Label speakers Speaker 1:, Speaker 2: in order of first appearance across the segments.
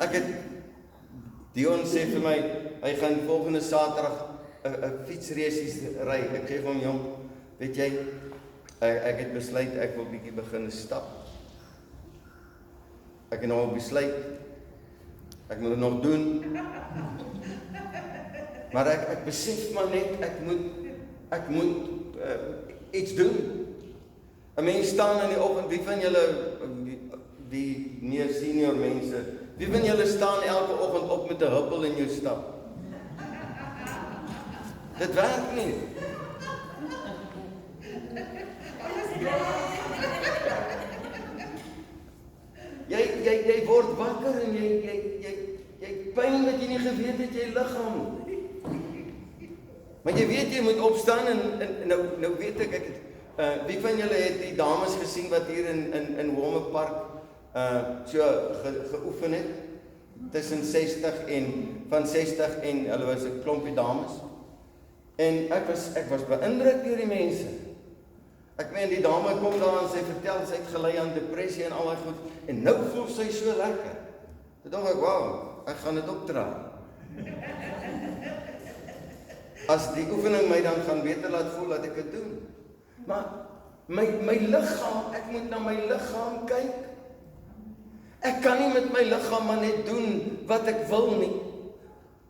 Speaker 1: Ek het, Dion sê vir my, hy gaan volgende Saterdag 'n fietsreisies ry. Ek sê vir hom, jong, weet jy, ek het besluit, ek wil bietjie begin stap. Ek het nou besluit, ek moet dit nog doen. Maar ek besef maar net, ek moet iets doen. 'n Mens staan in die oggend, wie van julle, die meer senior mense, wie van julle staan elke oggend op met 'n huppel in jou stap? Dit werk nie. Jy word wakker en jy pyn dat jy nie geweet het jy liggaam. Maar jy weet jy moet opstaan en nou weet ek wie van julle het die dames gesien wat hier in Warmer Park geoefen het? Tussen 60 en hulle was 'n klompie dames. En ek was beïndruk deur die mense. Ek meen die dame kom daar en sy vertel sy het gelei aan depressie en al daai goed en nou voel sy so lekker. Toe dink ek, wow, ek gaan dit opdra. As die oefening my dan gaan beter laat voel dat ek dit doen. Maar my liggaam, ek moet na my liggaam kyk. Ek kan nie met my liggaam maar net doen wat ek wil nie.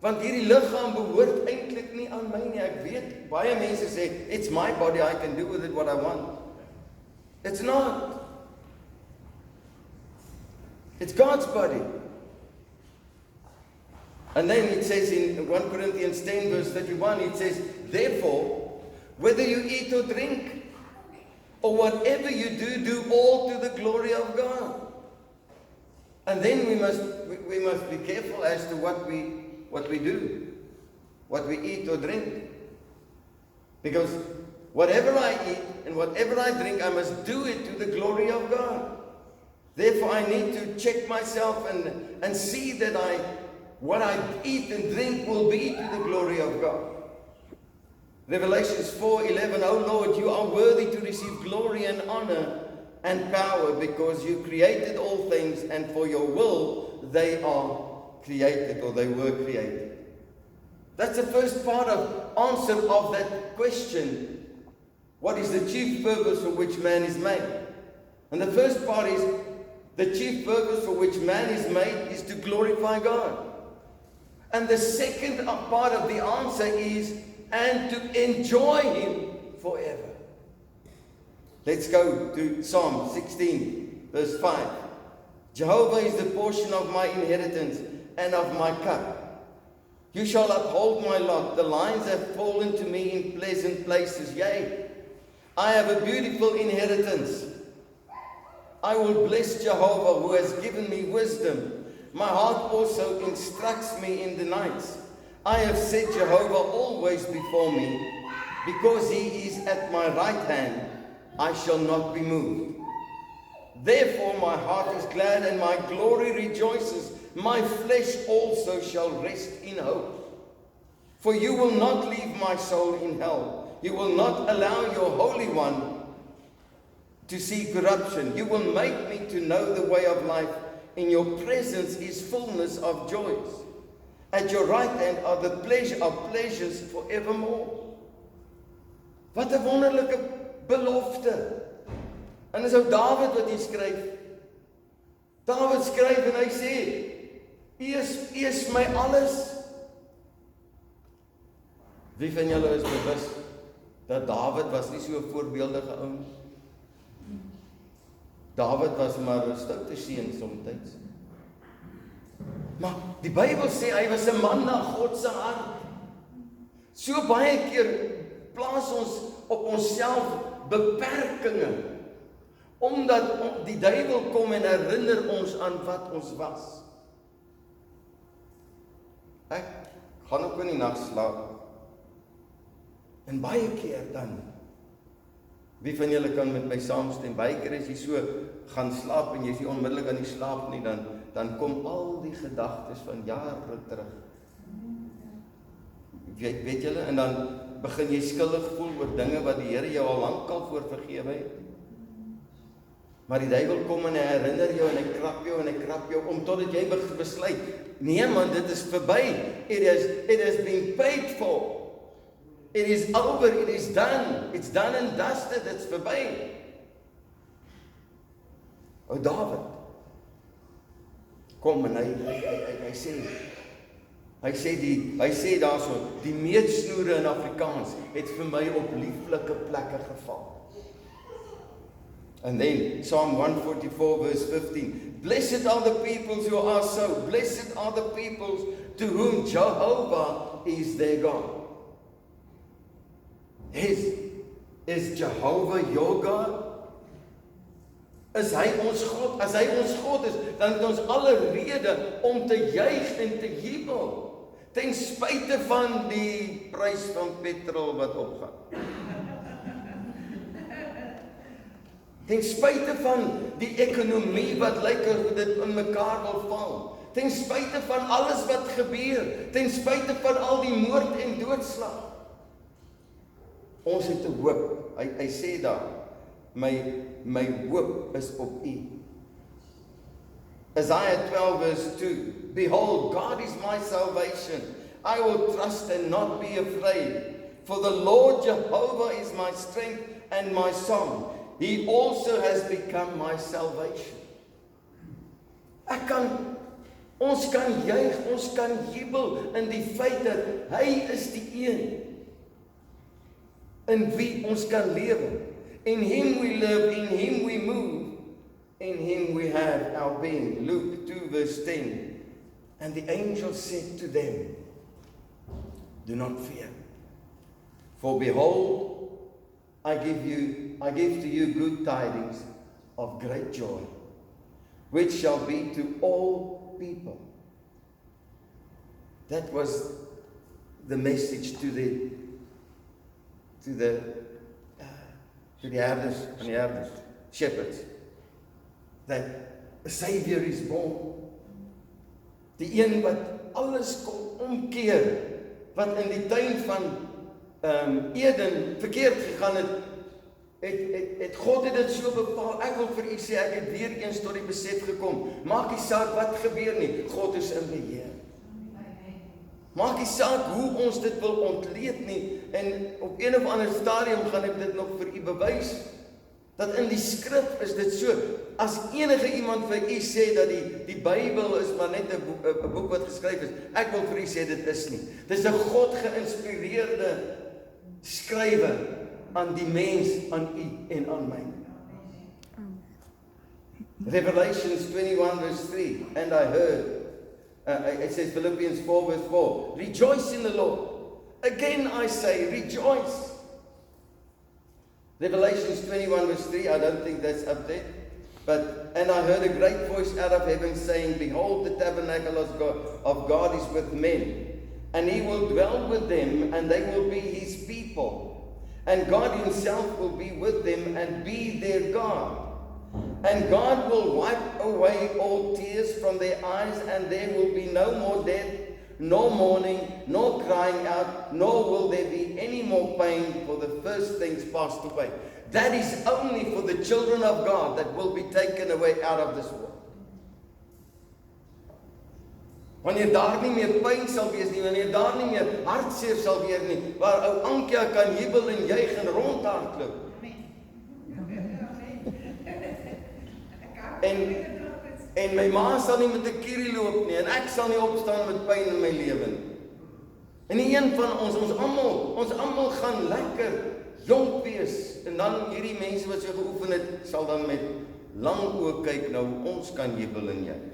Speaker 1: Want hierdie liggaam behoort eintlik nie aan my nie. Ek weet, baie mense sê, it's my body, I can do with it what I want. It's not. It's God's body. And then it says in 1 Corinthians 10 verse 31, it says, therefore, whether you eat or drink, or whatever you do, do all to the glory of God. And then we must be careful as to what we do, what we eat or drink. Because whatever I eat and whatever I drink, I must do it to the glory of God. Therefore, I need to check myself and see that what I eat and drink will be to the glory of God. Revelations 4:11, O Lord, you are worthy to receive glory and honor and power because you created all things and for your will they are created or they were created. That's the first part of answer of that question. What is the chief purpose for which man is made? And the first part is the chief purpose for which man is made is to glorify God. And the second part of the answer is and to enjoy Him forever. Let's go to Psalm 16, verse 5. Jehovah is the portion of my inheritance and of my cup. You shall uphold my lot. The lines have fallen to me in pleasant places. Yea, I have a beautiful inheritance. I will bless Jehovah who has given me wisdom. My heart also instructs me in the nights. I have set Jehovah always before me. Because He is at my right hand, I shall not be moved. Therefore my heart is glad and my glory rejoices. My flesh also shall rest in hope. For you will not leave my soul in hell. You will not allow your Holy One to see corruption. You will make me to know the way of life. In your presence is fullness of joys. At your right hand are the pleasure of pleasures forevermore. Wat 'n wonderlike belofte. En dis ou Dawid wat hier skryf. Dawid skryf en hy sê, U is my alles. Wie van julle is bewus dat Dawid was nie so 'n voorbeeldige ou nie? Dawid was maar 'n stoute seun soms. Maar die Bybel sê hy was 'n man na God se hart. So baie keer plaas ons op onsself beperkings omdat die duiwel kom en herinner ons aan wat ons was. Ek gaan ook in die nag slaap. En baie keer dan, wie van julle kan met my saamstem, baie keer as jy so gaan slaap en jy is nie onmiddellik aan die slaap nie, dan kom al die gedagtes van jare terug. Weet julle, en dan begin jy skuldig voel oor dinge wat die Here jou al lankal voor vergewe het. Maar die duiwel kom en hy herinner jou en hy krap jou en hy krap jou om totdat jy besluit, nee man, dit is verby. It has been paid for. It is over, it is done. It's done and dusted, it's verby. O David, kom en hy sê daarso, die meetsnoere in Afrikaans het vir my op lieflike plekke geval. And then Psalm 144 verse 15, blessed are the peoples who are so, blessed are the peoples to whom Jehovah is their God. Is Jehovah your God? Is hy ons God? As hy ons God is, dan het ons alle rede om te juig en te jubel, ten spyte van die prys van petrol wat opgaan. Ten spyte van die ekonomie wat lyk of dit in mekaar wil val. Ten spyte van alles wat gebeur. Ten spyte van al die moord en doodslag. Ons het 'n hoop. Hy sê daar, my hoop is op U. Isaiah 12 verse 2, behold, God is my salvation. I will trust and not be afraid. For the Lord Jehovah is my strength and my song. He also has become my salvation. Ons kan juig, ons kan jubel in die feit dat hy is die een in wie ons kan lewe. In him we live, in him we move, in him we have our being. Luke 2 verse 10. And the angel said to them, do not fear, for behold, I give to you good tidings of great joy, which shall be to all people. That was the message to the herders, shepherds, that a Savior is born. Die een wat alles kon omkeer, wat in die tuin van Eden verkeerd gegaan het God het dit so bepaal. Ek wil vir u sê, ek het weer eens tot die besef gekom, maak nie saak wat gebeur nie, God is in beheer. Maak nie saak hoe ons dit wil ontleed nie, en op een of ander stadium gaan ek dit nog vir u bewys, dat in die skrif is dit so, as enige iemand vir u sê dat die Bybel is maar net 'n boek wat geskryf is, ek wil vir u sê dit is nie. Dit is 'n God geïnspireerde skrywe aan die mens, aan u en aan my. Revelations 21 verse 3, and I heard, it says Philippians 4 verse 4, rejoice in the Lord. Again I say, rejoice. Revelations 21 verse 3, I don't think that's up there. But, and I heard a great voice out of heaven saying, behold, the tabernacle of God is with men, and he will dwell with them, and they will be his people. And God himself will be with them and be their God. And God will wipe away all tears from their eyes, and there will be no more death, no mourning, nor crying out, nor will there be any more pain, for the first things passed away. That is only for the children of God that will be taken away out of this world. Wanneer daar nie meer pyn sal wees nie, wanneer daar nie meer hartseer sal wees nie, waar ou Ankia kan jubel en juig en rondhardloop. En my ma sal nie met 'n kierie loop nie, en ek sal nie opstaan met pyn in my lewe nie. En die een van ons almal gaan lekker jonk wees, en dan hierdie mense wat so geoefen het, sal dan met lang oë kyk, nou ons kan jubel en juig.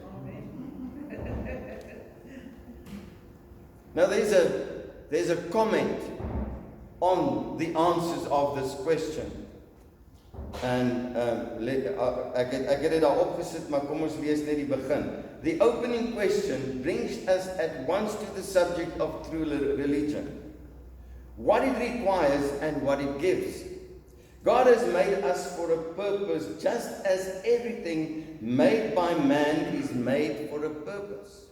Speaker 1: Now there's a comment on the answers of this question. And ek het dit daar opgesit, maar kom ons lees net die begin. The opening question brings us at once to the subject of true religion. What it requires and what it gives. God has made us for a purpose, just as everything made by man is made for a purpose.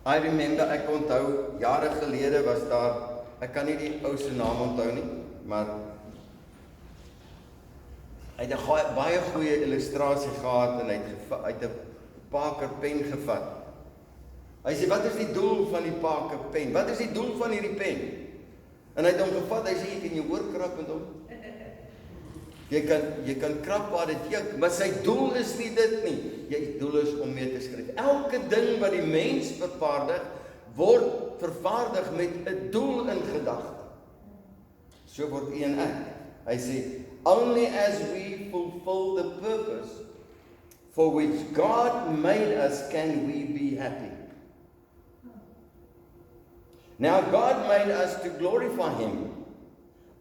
Speaker 1: I remember, ek onthou, jare gelede was daar, ek kan nie die ou se naam onthou nie, maar Hy het 'n baie goeie illustrasie gehad en hy het 'n Parker pen gevat. Hy sê, wat is die doel van die Parker pen? Wat is die doel van hierdie pen? En hy het hom gevat, hy sê, jy kan jou oor krap met hom. Jy kan krap waar dit juk, maar sy doel is nie dit nie. Jy doel is om mee te skryf. Elke ding wat die mens vervaardig, word vervaardig met 'n doel in gedagte. So word u en ek. Hy sê, only as we fulfill the purpose for which God made us can we be happy. Now God made us to glorify Him.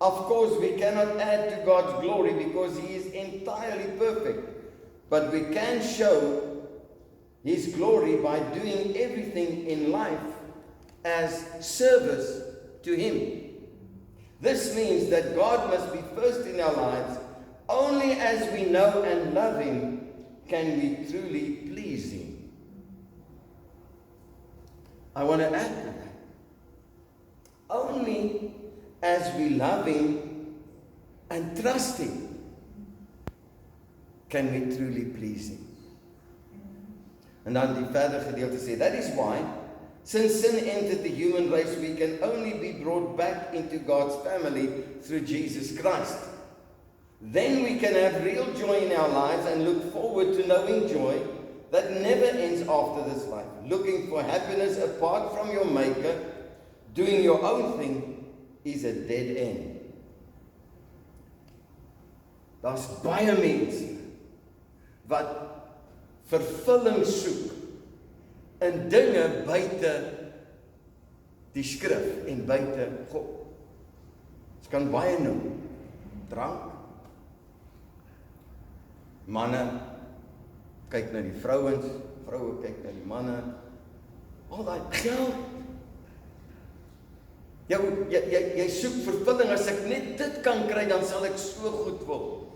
Speaker 1: Of course, we cannot add to God's glory because He is entirely perfect. But we can show His glory by doing everything in life as service to Him. This means that God must be first in our lives. Only as we know and love Him can we truly please Him. I want to add to that. Only as we love Him and trust Him can we truly please Him. En dan die verder gedeelte sê, that is why, since sin entered the human race, we can only be brought back into God's family through Jesus Christ. Then we can have real joy in our lives and look forward to knowing joy that never ends after this life. Looking for happiness apart from your Maker, doing your own thing, is a dead end. Daar's baie mense wat vervulling soek in dinge buite die skrif en buite God. Ons kan baie noem. Drank. Manne kyk na die vrouens, vroue kyk na die manne. Al daai geld. Jy soek vervulling, as ek net dit kan kry, dan sal ek so goed word.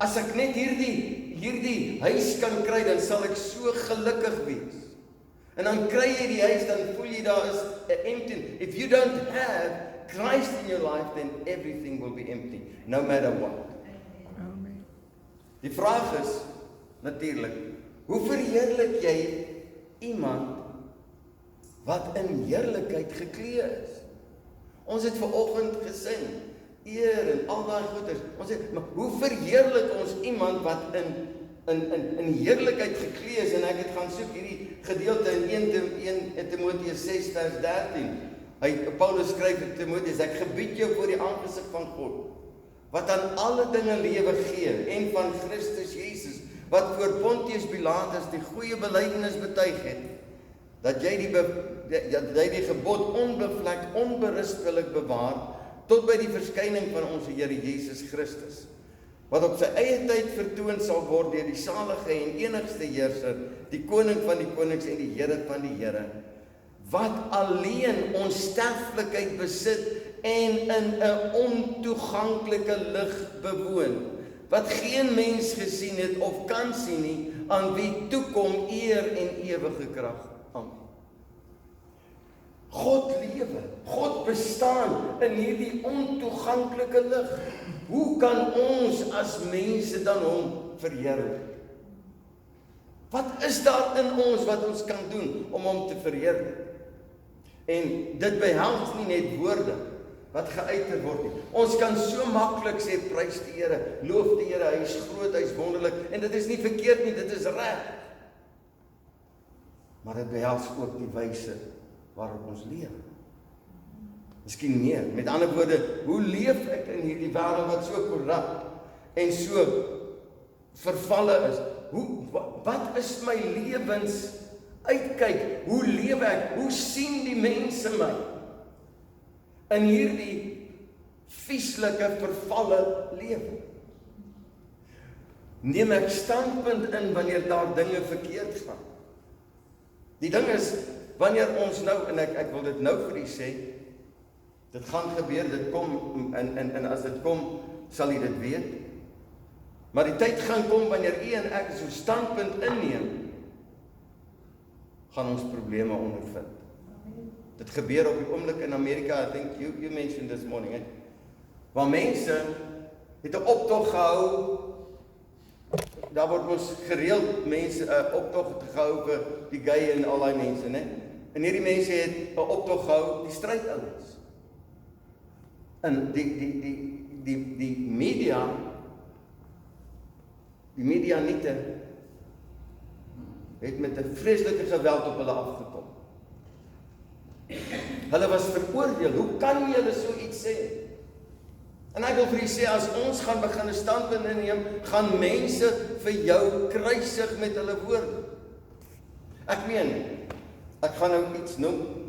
Speaker 1: As ek net hierdie huis kan kry, dan sal ek so gelukkig wees. En dan kry jy die huis, dan voel jy daar is 'n empty. If you don't have Christ in your life, then everything will be empty, no matter what. Amen. Die vraag is, natuurlik, hoe verheerlik jy iemand wat in heerlikheid geklee is? Ons het vanoggend gesing, eer en al daai goeders. Ons sê, maar hoe verheerlik ons iemand wat in heerlikheid geklee is? En ek het gaan soek hierdie gedeelte in 1 Timoteus 6 vers 13. Paulus skryf vir Timoteus, ek gebied jou voor die aangesig van God, wat aan alle dinge lewe gee, en van Christus Jesus, wat voor Pontius Pilatus die goeie belydenis betuig het, dat jy die gebod onbevlek, onberispelik bewaar, tot by die verskyning van ons Here Jesus Christus, wat op sy eie tyd vertoon sal word deur die salige en enigste heerser, die koning van die konings en die Here van die Here, wat alleen onsterflikheid besit en in 'n ontoeganklike lig bewoon, wat geen mens gesien het of kan sien nie, aan wie toekom eer en ewige krag. Amen. God lewe, God bestaan in hierdie ontoeganklike lig. Hoe kan ons as mense dan hom verheerlik? Wat is daar in ons wat ons kan doen om hom te verheerlik? En dit behels nie net woorde wat geuiter word nie. Ons kan so maklik sê, prys die Here, loof die Here, hy is groot, hy is wonderlik, en dit is nie verkeerd nie, dit is reg. Maar dit behels ook die wyse waarop ons leef. Miskien meer. Met ander woorde, hoe leef ek in hierdie wêreld wat so korrup en so vervalle is? Wat is my lewens uitkyk? Hoe leef ek? Hoe sien die mense my? In hierdie vieslike vervalle lewe. Neem ek standpunt in wanneer daar dinge verkeerd gaan? Die ding is, wanneer ons nou, en ek wil dit nou vir u sê, dit gaan gebeur, dit kom, en as dit kom, sal u dit weet. Maar die tyd gaan kom, wanneer u en ek so standpunt inneem, gaan ons probleme ondervind. Dit gebeur op die oomblik in Amerika, I think you mentioned this morning, waar mense het 'n optog gehou. Daar word ons gereeld mense 'n optog gehou vir die gay en al daai mense, né? En hierdie mense het 'n optog gehou, die strydouens. En die media niete het met 'n vreeslike geweld op hulle afgekom. Hulle was veroordeel. Hoe kan julle so iets sê? En ek wil vir julle sê, as ons gaan begin 'n standpunt inneem, gaan mense vir jou kruisig met hulle woorde. Ek meen, ek gaan nou iets noem.